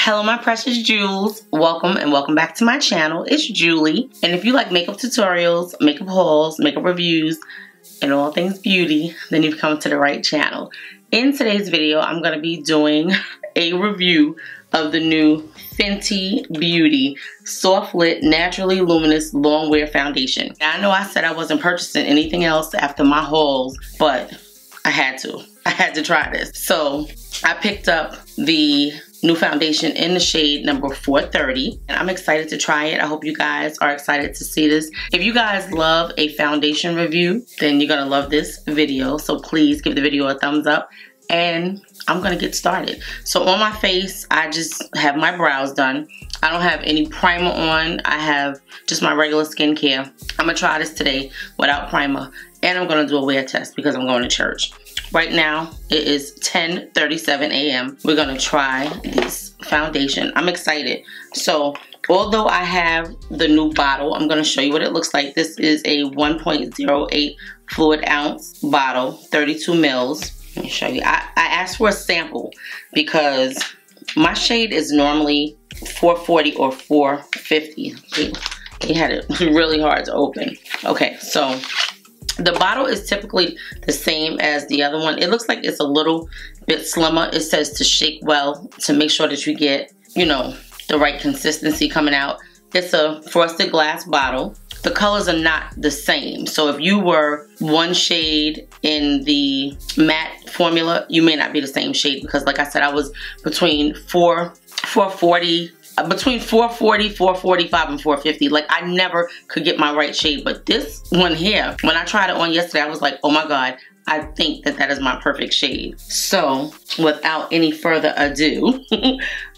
Hello my precious jewels, welcome and welcome back to my channel. It's Julie, and if you like makeup tutorials, makeup hauls, makeup reviews, and all things beauty, then you've come to the right channel. In today's video, I'm going to be doing a review of the new Fenty Beauty Soft Lit Naturally Luminous Long Wear Foundation. Now, I know I said I wasn't purchasing anything else after my hauls, but I had to try this. So I picked up the new foundation in the shade number 430, and I'm excited to try it. I hope you guys are excited to see this. If you guys love a foundation review, then you're gonna love this video, so please give the video a thumbs up, and I'm gonna get started. So on my face, I just have my brows done. I don't have any primer on. I have just my regular skincare. I'm gonna try this today without primer, and I'm gonna do a wear test because I'm going to church. Right now, it is 10:37 a.m. We're gonna try this foundation. I'm excited. So, although I have the new bottle, I'm gonna show you what it looks like. This is a 1.08 fluid ounce bottle, 32 mils. Let me show you. I asked for a sample because my shade is normally 440 or 450. They had it really hard to open. Okay, so the bottle is typically the same as the other one. It looks like it's a little bit slimmer. It says to shake well to make sure that you get, you know, the right consistency coming out. It's a frosted glass bottle. The colors are not the same. So if you were one shade in the matte formula, you may not be the same shade because like I said, I was between 440, 445, and 450. Like I never could get my right shade, but this one here, when I tried it on yesterday, I was like, oh my God, I think that that is my perfect shade. So without any further ado,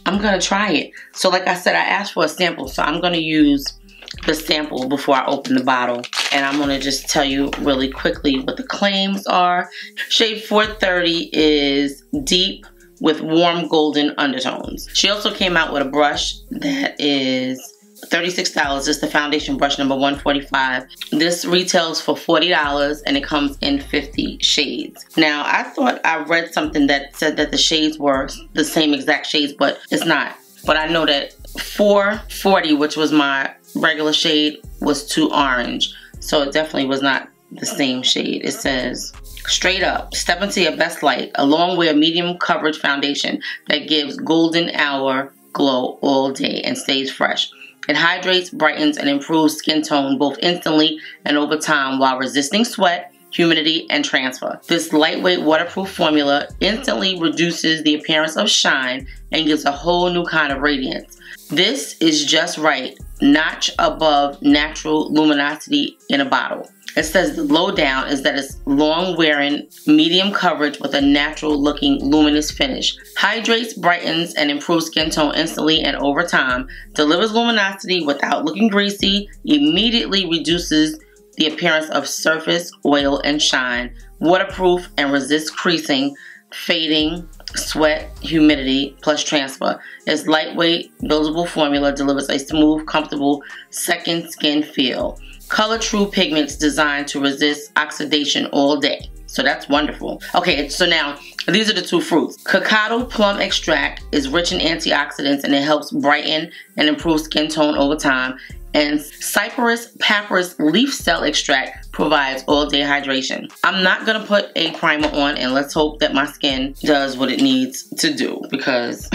I'm gonna try it. So like I said, I asked for a sample, so I'm gonna use the sample before I open the bottle, and I'm gonna just tell you really quickly what the claims are. Shade 430 is deep with warm golden undertones. She also came out with a brush that is $36. It's the foundation brush number 145. This retails for $40 and it comes in 50 shades. Now, I thought I read something that said that the shades were the same exact shades, but it's not. But I know that 440, which was my regular shade, was too orange. So it definitely was not the same shade. It says, straight up, step into your best light, a long wear medium coverage foundation that gives golden hour glow all day and stays fresh. It hydrates, brightens, and improves skin tone both instantly and over time while resisting sweat, humidity, and transfer. This lightweight waterproof formula instantly reduces the appearance of shine and gives a whole new kind of radiance. This is just right, notch above natural luminosity in a bottle. It says the lowdown is that it's long wearing, medium coverage with a natural looking luminous finish. Hydrates, brightens, and improves skin tone instantly and over time. Delivers luminosity without looking greasy. Immediately reduces the appearance of surface, oil, and shine. Waterproof and resists creasing, fading, sweat, humidity, plus transfer. Its lightweight, buildable formula delivers a smooth, comfortable second skin feel. Color True pigments designed to resist oxidation all day. So that's wonderful. Okay, so now these are the two fruits. Cacao plum extract is rich in antioxidants and it helps brighten and improve skin tone over time. And Cyperus papyrus leaf cell extract provides all day hydration. I'm not gonna put a primer on, and let's hope that my skin does what it needs to do because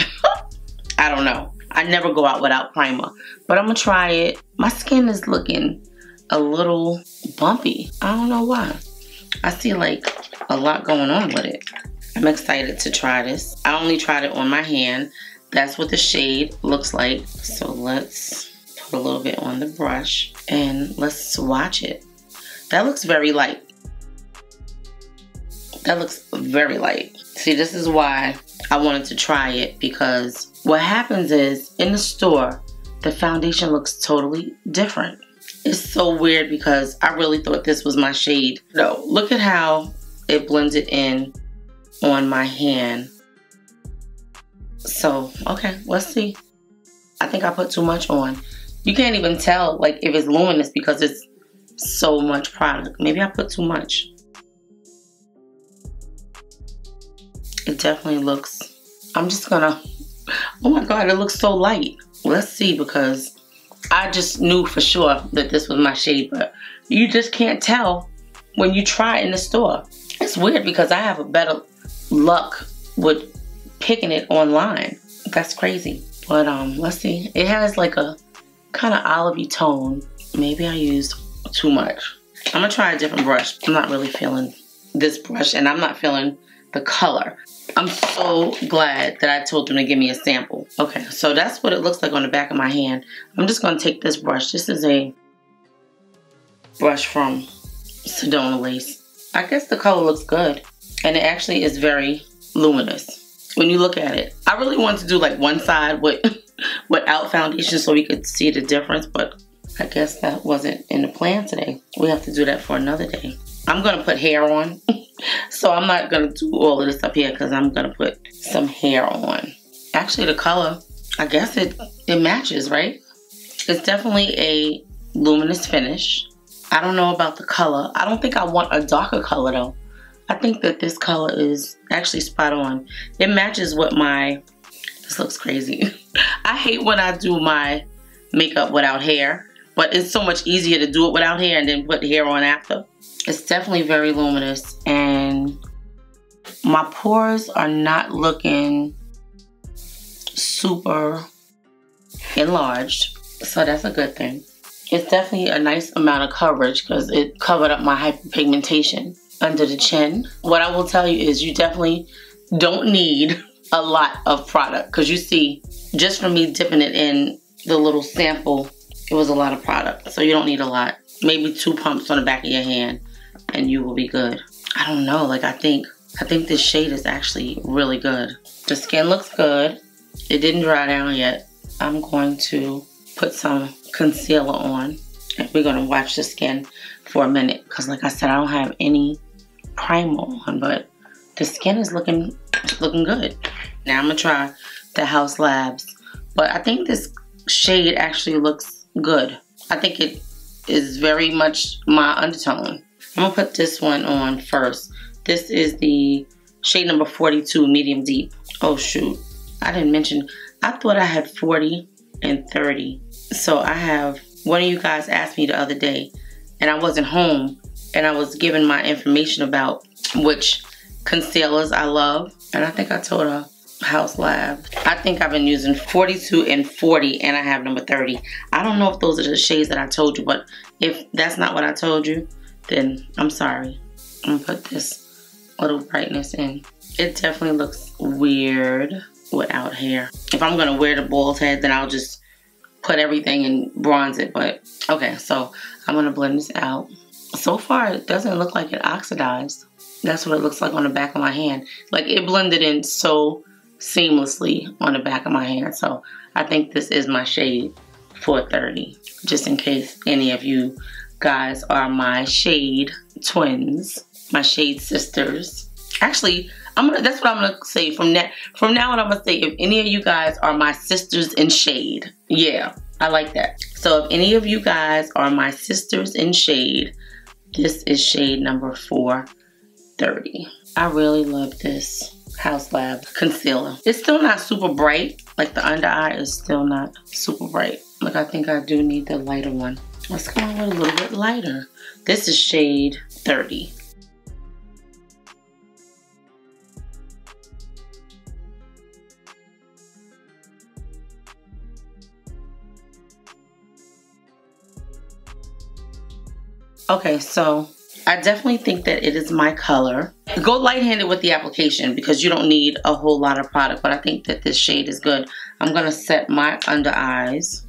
I don't know. I never go out without primer, but I'm gonna try it. My skin is looking a little bumpy. I don't know why. I see like a lot going on with it. I'm excited to try this. I only tried it on my hand. That's what the shade looks like. So let's put a little bit on the brush and let's swatch it. That looks very light. That looks very light. See, this is why I wanted to try it, because what happens is in the store, the foundation looks totally different. It's so weird because I really thought this was my shade. No, look at how it blended in on my hand. So, okay, let's see. I think I put too much on. You can't even tell like if it's luminous because it's so much product. Maybe I put too much. It definitely looks, I'm Oh my God, it looks so light. Let's see, because I just knew for sure that this was my shade, but you just can't tell when you try it in the store. It's weird because I have a better luck with picking it online. That's crazy. But let's see. It has like a kind of olivey tone. Maybe I used too much. I'm gonna try a different brush. I'm not really feeling this brush, and I'm not feeling the color. I'm so glad that I told them to give me a sample. Okay, so that's what it looks like on the back of my hand. I'm just gonna take this brush. This is a brush from Sedona Lace. I guess the color looks good, and it actually is very luminous when you look at it. I really wanted to do like one side without foundation so we could see the difference, but I guess that wasn't in the plan today. We have to do that for another day. I'm gonna put hair on. So I'm not gonna do all of this up here because I'm gonna put some hair on. Actually, the color, I guess it matches, right? It's definitely a luminous finish. I don't know about the color. I don't think I want a darker color though. I think that this color is actually spot on. It matches what this looks crazy. I hate when I do my makeup without hair, but it's so much easier to do it without hair and then put hair on after. It's definitely very luminous, and my pores are not looking super enlarged, so that's a good thing. It's definitely a nice amount of coverage because it covered up my hyperpigmentation under the chin. What I will tell you is you definitely don't need a lot of product, because you see, just from me dipping it in the little sample, it was a lot of product, so you don't need a lot. Maybe 2 pumps on the back of your hand and you will be good. I don't know, like I think this shade is actually really good. The skin looks good. It didn't dry down yet. I'm going to put some concealer on, and we're gonna watch the skin for a minute because like I said, I don't have any primer on, but the skin is looking good. Now I'm gonna try the Haus Labs, but I think this shade actually looks good. I think it is very much my undertone. I'm gonna put this one on first. This is the shade number 42, medium deep. Oh shoot, I didn't mention, I thought I had 40 and 30. So I have, one of you guys asked me the other day, and I wasn't home, and I was given my information about which concealers I love, and I think I told her Haus Labs. I think I've been using 42 and 40, and I have number 30. I don't know if those are the shades that I told you, but if that's not what I told you, then I'm sorry. I'm gonna put this little brightness in. It definitely looks weird without hair. If I'm gonna wear the bald head, then I'll just put everything and bronze it, but okay, so I'm gonna blend this out. So far, it doesn't look like it oxidized. That's what it looks like on the back of my hand. Like it blended in so seamlessly on the back of my hand. So I think this is my shade 430, just in case any of you guys are my shade twins, my shade sisters. Actually, that's what I'm gonna say from now on. I'm gonna say if any of you guys are my sisters in shade. Yeah, I like that. So if any of you guys are my sisters in shade, this is shade number 430. I really love this Haus Labs concealer. It's still not super bright. Like the under eye is still not super bright. Like I think I do need the lighter one. Let's go with a little bit lighter. This is shade 30. Okay, so I definitely think that it is my color. Go light-handed with the application because you don't need a whole lot of product, but I think that this shade is good. I'm gonna set my under eyes.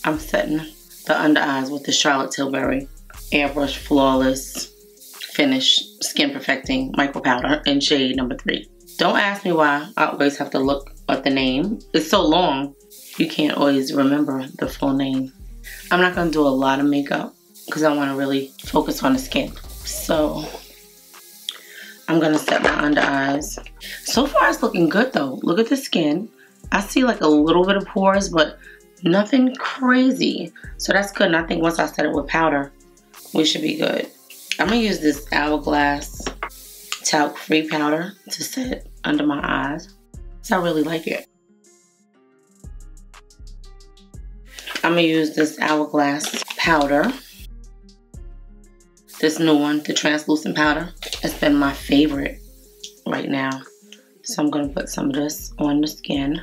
I'm setting the under eyes with the Charlotte Tilbury Airbrush Flawless Finish Skin Perfecting Micro Powder in shade number 3. Don't ask me why I always have to look at the name. It's so long, you can't always remember the full name. I'm not gonna do a lot of makeup because I want to really focus on the skin. So I'm gonna set my under eyes. So far it's looking good though. Look at the skin. I see like a little bit of pores, but nothing crazy. So that's good. And I think once I set it with powder, we should be good. I'm gonna use this Hourglass talc free powder to set under my eyes. So I really like it. I'm gonna use this Hourglass powder. This new one, the translucent powder. It's been my favorite right now. So I'm gonna put some of this on the skin.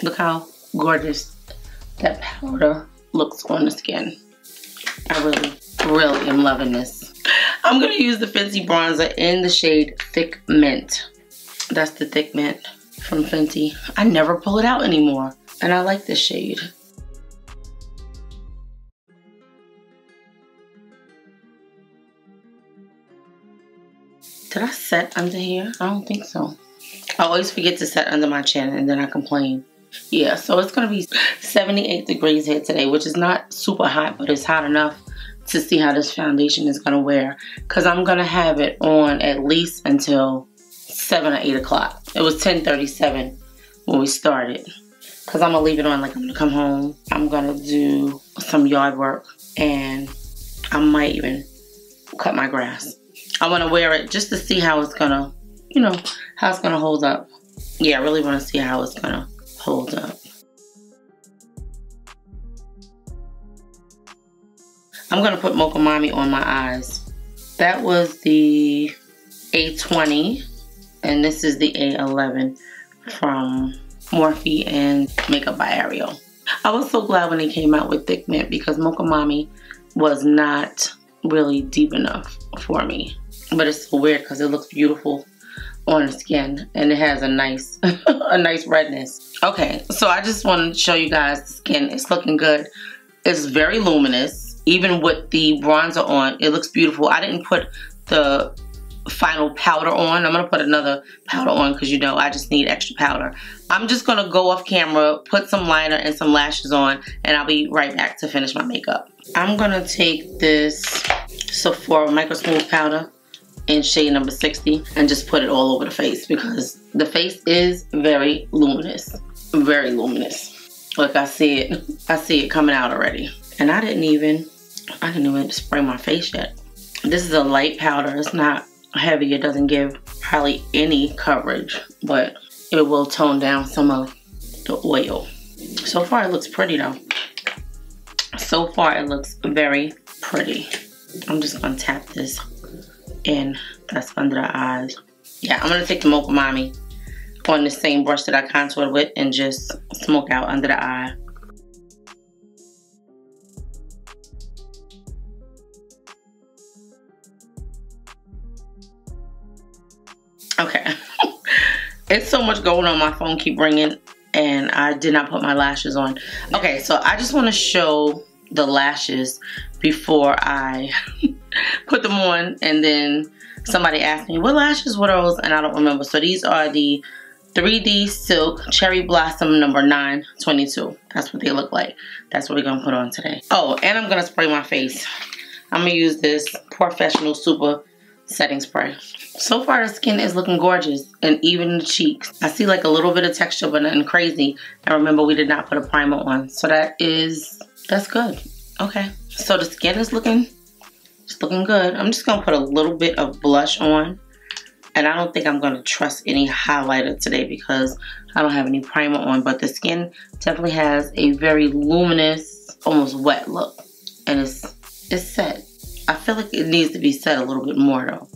Look how gorgeous that powder looks on the skin. I really am loving this. I'm gonna use the Fenty bronzer in the shade Thick Mint. That's the Thick Mint from Fenty. I never pull it out anymore, and I like this shade. Did I set under here? I don't think so. I always forget to set under my chin and then I complain. Yeah, so it's gonna be 78 degrees here today, which is not super hot, but it's hot enough to see how this foundation is gonna wear. Cause I'm gonna have it on at least until 7 or 8 o'clock. It was 10:37 when we started. Cause I'm gonna leave it on like I'm gonna come home. I'm gonna do some yard work and I might even cut my grass. I wanna wear it just to see how it's gonna, you know, how it's gonna hold up. Yeah, I really wanna see how it's gonna hold up. I'm gonna put Mocha Mami on my eyes. That was the A20 and this is the A11 from Morphe and Makeup by Ariel. I was so glad when they came out with Thick Mint because Mocha Mami was not really deep enough for me. But it's so weird because it looks beautiful on the skin and it has a nice a nice redness. Okay, so I just wanted to show you guys the skin. It's looking good. It's very luminous. Even with the bronzer on, it looks beautiful. I didn't put the final powder on. I'm gonna put another powder on because you know I just need extra powder. I'm just gonna go off camera, put some liner and some lashes on, and I'll be right back to finish my makeup. I'm gonna take this Sephora Micro Smooth powder in shade number 60 and just put it all over the face because the face is very luminous. Very luminous. Look, I see it coming out already. And I didn't even spray my face yet. This is a light powder. It's not heavy. It doesn't give hardly any coverage, but it will tone down some of the oil. So far it looks pretty though. So far it looks very pretty. I'm just gonna tap this in. That's under the eyes. Yeah, I'm gonna take the Mocha Mami on the same brush that I contoured with and just smoke out under the eye. Okay. It's so much going on. My phone keep ringing and I did not put my lashes on. Okay, so I just want to show the lashes before I put them on, and then somebody asked me what lashes were those and I don't remember. So these are the 3D Silk Cherry Blossom number 922. That's what they look like. That's what we're gonna put on today. Oh, and I'm gonna spray my face. I'm gonna use this Professional Super Setting Spray. So far the skin is looking gorgeous, and even the cheeks. I see like a little bit of texture but nothing crazy. And remember, we did not put a primer on. So that's good. Okay, so the skin is looking good. I'm just gonna put a little bit of blush on. And I don't think I'm gonna trust any highlighter today because I don't have any primer on, but the skin definitely has a very luminous, almost wet look. And it's set. I feel like it needs to be set a little bit more though.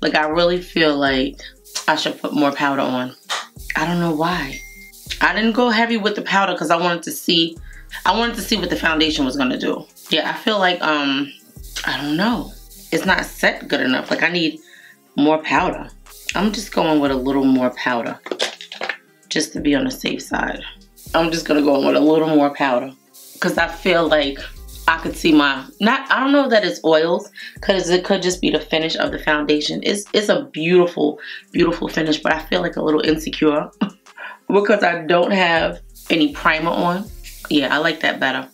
Like I really feel like I should put more powder on. I don't know why. I didn't go heavy with the powder because I wanted to see what the foundation was gonna do. Yeah, I feel like I don't know. It's not set good enough. Like I need more powder. I'm just going with a little more powder just to be on the safe side. I'm just gonna go in with a little more powder because I feel like I could see I don't know that it's oils because it could just be the finish of the foundation. It's a beautiful, beautiful finish, but I feel like a little insecure because I don't have any primer on. Yeah, I like that better.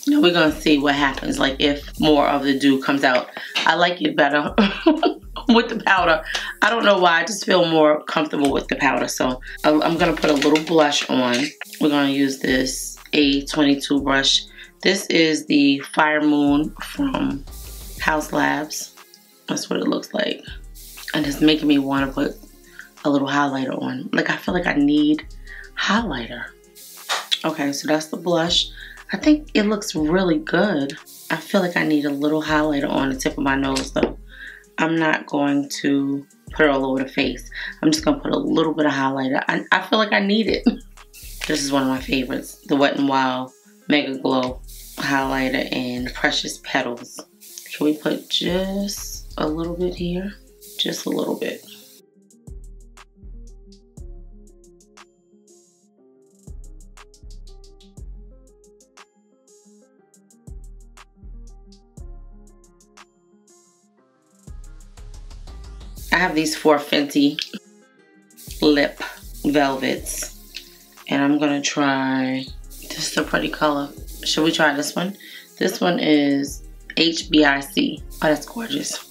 Now we're gonna see what happens, like if more of the dew comes out. I like it better with the powder. I don't know why, I just feel more comfortable with the powder. So I'm gonna put a little blush on. We're gonna use this A22 brush. This is the Fire Moon from House Labs. That's what it looks like. And it's making me want to put a little highlighter on. Like, I feel like I need highlighter. Okay, so that's the blush. I think it looks really good. I feel like I need a little highlighter on the tip of my nose though. I'm not going to put it all over the face. I'm just gonna put a little bit of highlighter. I feel like I need it. This is one of my favorites. The Wet n Wild Mega Glow highlighter in Precious Petals. Can we put just a little bit here? Just a little bit. I have these 4 Fenty lip velvets, and I'm gonna try, this is a pretty color. Should we try this one? This one is H.B.I.C. Oh, that's gorgeous.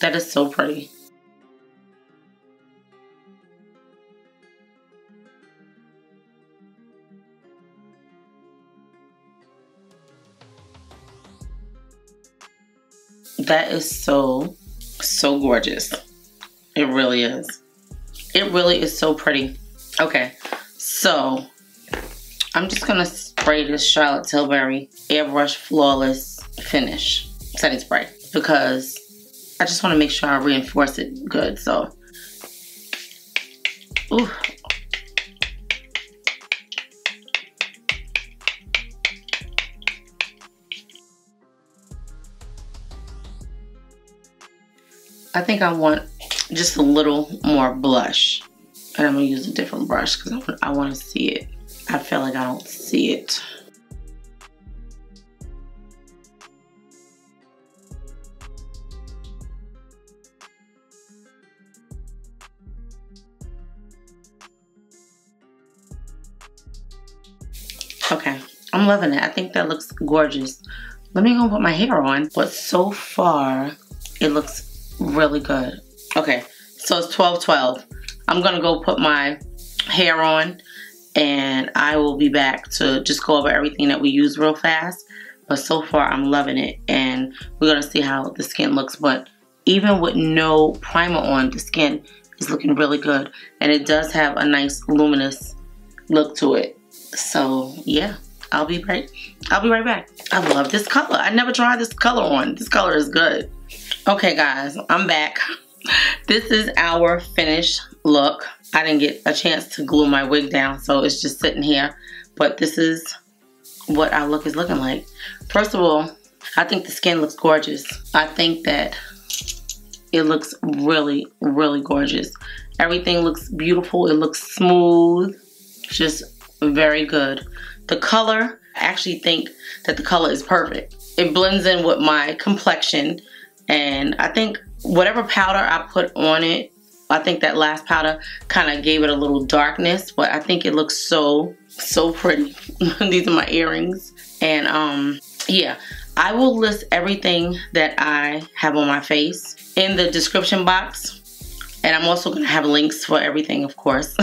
That is so pretty. That is so gorgeous. It really is. It really is so pretty. Okay, so I'm just gonna spray this Charlotte Tilbury Airbrush Flawless Finish setting spray because I just want to make sure I reinforce it good. So, ooh. I think I want just a little more blush. And I'm going to use a different brush because I want to see it. I feel like I don't see it. Okay, I'm loving it. I think that looks gorgeous. Let me go put my hair on. But so far, it looks really good. Okay, so it's 12:12. I'm gonna go put my hair on and I will be back to just go over everything that we use real fast. But so far I'm loving it and we're gonna see how the skin looks. But even with no primer on, the skin is looking really good and it does have a nice luminous look to it. So yeah, I'll be right back. I love this color. I never tried this color on. This color is good. Okay guys, I'm back. This is our finished look. I didn't get a chance to glue my wig down, so it's just sitting here. But this is what our look is looking like. First of all, I think the skin looks gorgeous. I think that it looks really, really gorgeous. Everything looks beautiful. It looks smooth. Just very good. The color, I actually think that the color is perfect. It blends in with my complexion. And I think whatever powder I put on it, I think that last powder kind of gave it a little darkness, but I think it looks so pretty. These are my earrings. And yeah, I will list everything that I have on my face in the description box. And I'm also going to have links for everything, of course.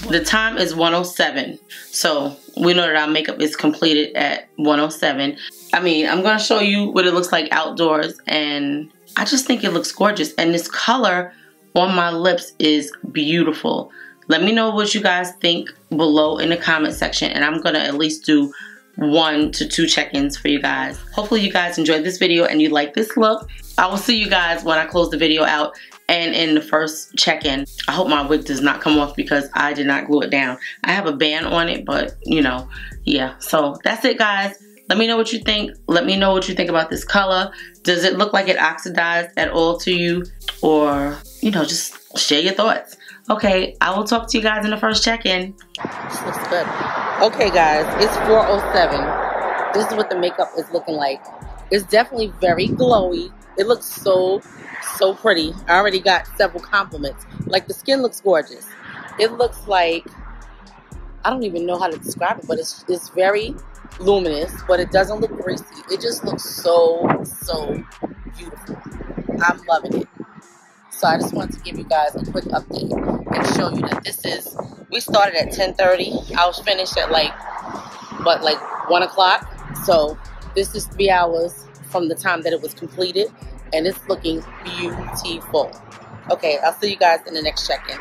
The time is 1:07. So we know that our makeup is completed at 1:07. I mean, I'm going to show you what it looks like outdoors. And I just think it looks gorgeous. And this color on my lips is beautiful. Let me know what you guys think below in the comment section. And I'm going to at least do 1 to 2 check-ins for you guys. Hopefully you guys enjoyed this video and you like this look. I will see you guys when I close the video out and in the first check-in. I hope my wig does not come off because I did not glue it down. I have a band on it, but you know, yeah. So that's it guys. Let me know what you think. Let me know what you think about this color. Does it look like it oxidized at all to you? Or, you know, just share your thoughts. Okay, I will talk to you guys in the first check-in. This looks good. Okay guys, it's 4:07. This is what the makeup is looking like. It's definitely very glowy. It looks so pretty. I already got several compliments. Like the skin looks gorgeous. It looks like, I don't even know how to describe it, but it's very luminous, but it doesn't look greasy. It just looks so beautiful. I'm loving it. So I just wanted to give you guys a quick update and show you that this is We started at 10:30. I was finished at like 1 o'clock. So this is 3 hours from the time that it was completed, and it's looking beautiful. Okay, I'll see you guys in the next check-in.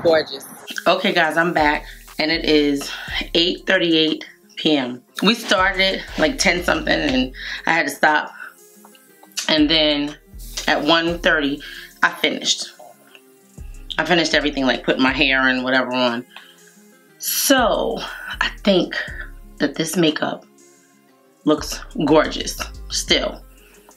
Gorgeous. Okay guys, I'm back, and it is 8:38 p.m. We started like 10 something and I had to stop, and then at 1:30 I finished everything, like putting my hair and whatever on. So I think that this makeup looks gorgeous still.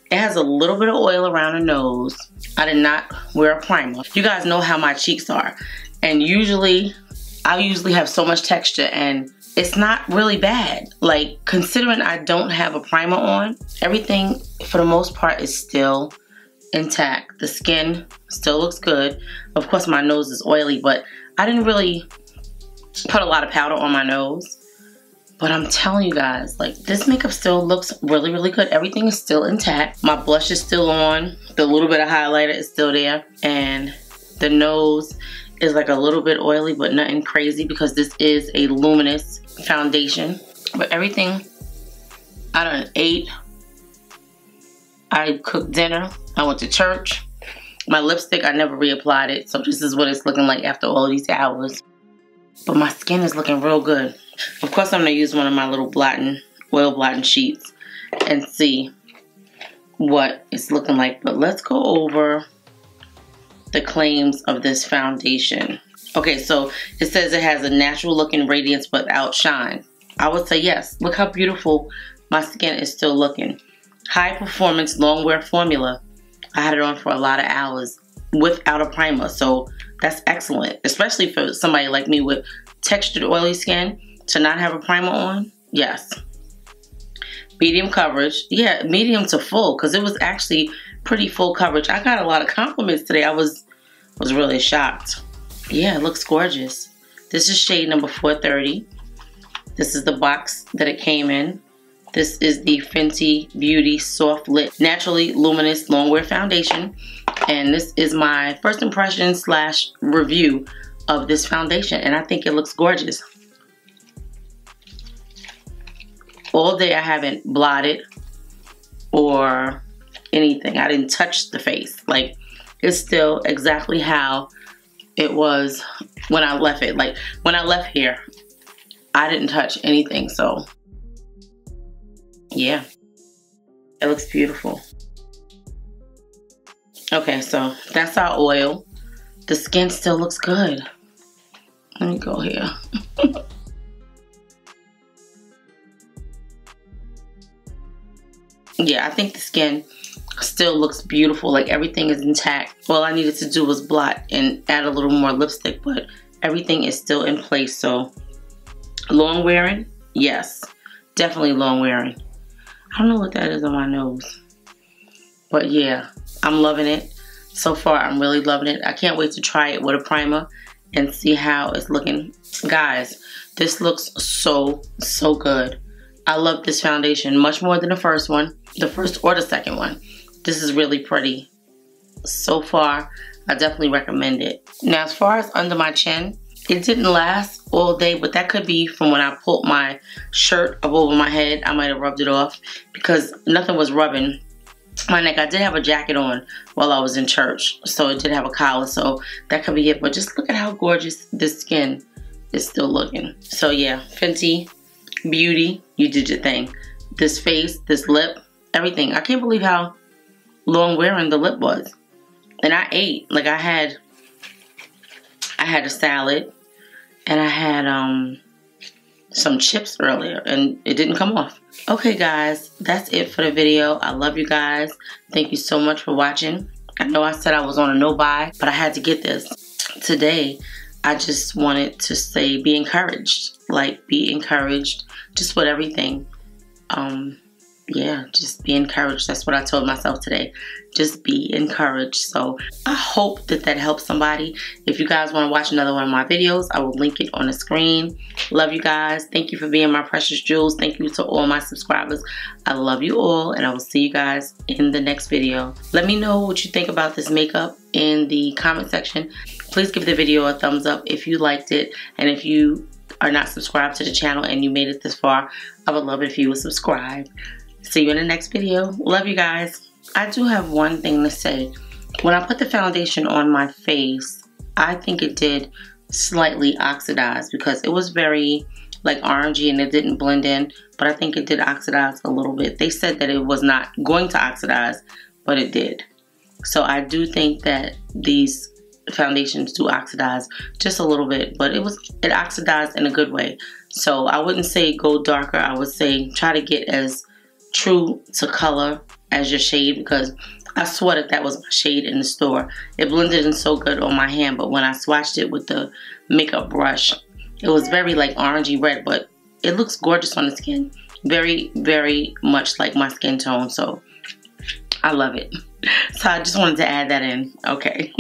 It has a little bit of oil around the nose. I did not wear a primer. You guys know how my cheeks are, and I usually have so much texture, and it's not really bad. Like, considering I don't have a primer on, everything for the most part is still intact. The skin still looks good. Of course my nose is oily, but I didn't really put a lot of powder on my nose. But I'm telling you guys, like, this makeup still looks really, really good. Everything is still intact. My blush is still on. The little bit of highlighter is still there. And the nose is like a little bit oily, but nothing crazy because this is a Luminous foundation. But everything, I done ate. I cooked dinner. I went to church. My lipstick, I never reapplied it. So this is what it's looking like after all these hours. But my skin is looking real good. Of course, I'm going to use one of my little oil blotting sheets and see what it's looking like. But let's go over the claims of this foundation. Okay, so it says it has a natural looking radiance without shine. I would say yes. Look how beautiful my skin is still looking. High performance long wear formula. I had it on for a lot of hours without a primer, so that's excellent, especially for somebody like me with textured oily skin. To not have a primer on, yes. Medium coverage, yeah, medium to full, because it was actually pretty full coverage. I got a lot of compliments today. I was really shocked. Yeah, it looks gorgeous. This is shade number 430. This is the box that it came in. This is the Fenty Beauty Soft Lit Naturally Luminous Longwear Foundation. And this is my first impression / review of this foundation. And I think it looks gorgeous. All day I haven't blotted or anything. I didn't touch the face. Like, it's still exactly how it was when I left it. Like, when I left here, I didn't touch anything. So, yeah. It looks beautiful. Okay, so that's our oil. The skin still looks good. Let me go here. Yeah, I think the skin still looks beautiful. Like, everything is intact. All I needed to do was blot and add a little more lipstick, but everything is still in place. So, long wearing? Yes, definitely long wearing. I don't know what that is on my nose. But yeah, I'm loving it. So far, I'm really loving it. I can't wait to try it with a primer and see how it's looking. Guys, this looks so, so good. I love this foundation much more than the first one. The first or the second one. This is really pretty. So far, I definitely recommend it. Now, as far as under my chin, it didn't last all day, but that could be from when I pulled my shirt up over my head. I might have rubbed it off because nothing was rubbing my neck. I did have a jacket on while I was in church, so it did have a collar, so that could be it. But just look at how gorgeous this skin is still looking. So yeah, Fenty Beauty, you did your thing. This face, this lip, everything. I can't believe how long wearing the lip was. And I ate. Like, I had a salad and I had some chips earlier and it didn't come off. Okay guys, that's it for the video. I love you guys. Thank you so much for watching. I know I said I was on a no buy, but I had to get this. Today, I just wanted to say be encouraged. Like, be encouraged just with everything. Yeah, just be encouraged. That's what I told myself today. Just be encouraged. So I hope that that helps somebody. If you guys want to watch another one of my videos, I will link it on the screen. Love you guys. Thank you for being my precious jewels. Thank you to all my subscribers. I love you all, and I will see you guys in the next video. Let me know what you think about this makeup in the comment section. Please give the video a thumbs up if you liked it. And if you are not subscribed to the channel and you made it this far, I would love it if you would subscribe. See you in the next video. Love you guys. I do have one thing to say. When I put the foundation on my face, I think it did slightly oxidize because it was very like orangey and it didn't blend in, but I think it did oxidize a little bit. They said that it was not going to oxidize, but it did. So I do think that these foundations do oxidize just a little bit, but it oxidized in a good way. So I wouldn't say go darker. I would say try to get as true to color as your shade, because I swore that was my shade in the store. It blended in so good on my hand, but when I swatched it with the makeup brush, it was very like orangey red, but it looks gorgeous on the skin. Very, very much like my skin tone, so I love it. So I just wanted to add that in. Okay.